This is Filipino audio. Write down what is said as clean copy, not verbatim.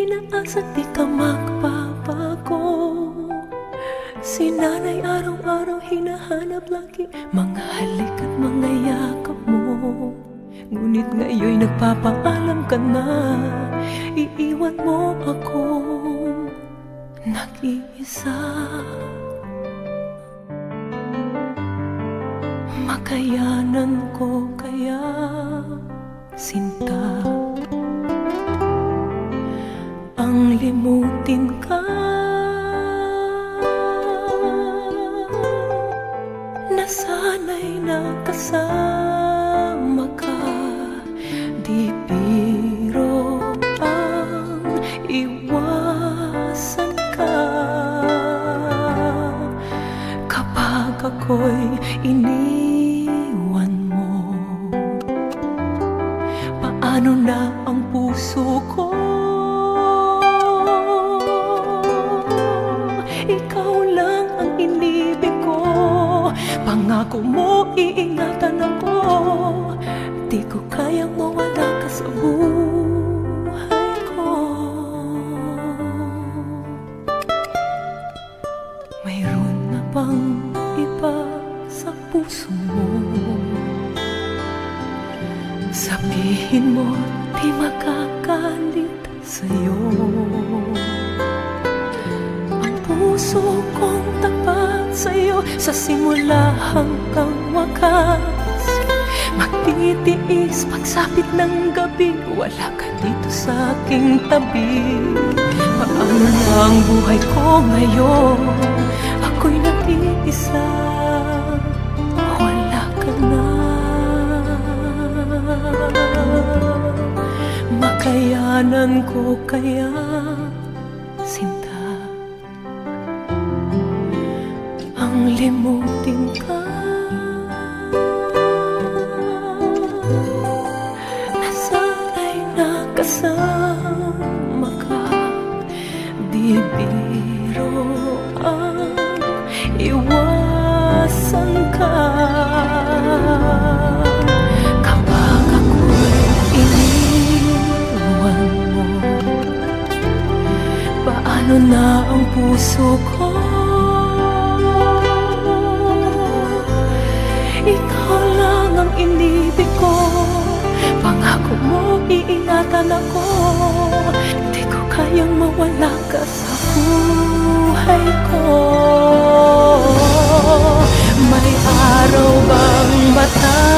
inaasa't di ka magbabago. Si nanay araw-araw hinahanap lagi mga halik at mga yakap mo. Ngunit ngayon'y nagpapaalam ka na, iiwan mo akong nag-iisa. Makayanan ko kaya, sinta, ang limutin ka? Nasanay na kasama ka, di biro ang iwasan ka. Kapag ako'y iniwan mo, paano na ang puso ko? Ikaw lang ang inibig ko, pangako mo iingatan ako. Di ko kayang mawala ka sa buhay ko. Mayroon na bang iba sa puso mo? Sabihin mo di makakalit sa'yo. Ang puso kong tapat sa'yo, sa simula hanggang wakas. Magtitiis pagsapit ng gabi, wala ka dito sa aking tabi. Paano na ang buhay ko ngayon? Ako'y nag-iisa, wala ka na. Makayanan ko kaya, sinta, ang limutin ka? Nasanay na kasama ka, di biro ang iwasan ka. Kapag ako'y iniwan mo, paano na ang puso ko? Ikaw lang ang inibig ko, pangako mo iingatan ako. Di ko kayang mawala ka sa buhay ko. May araw bang matatanaw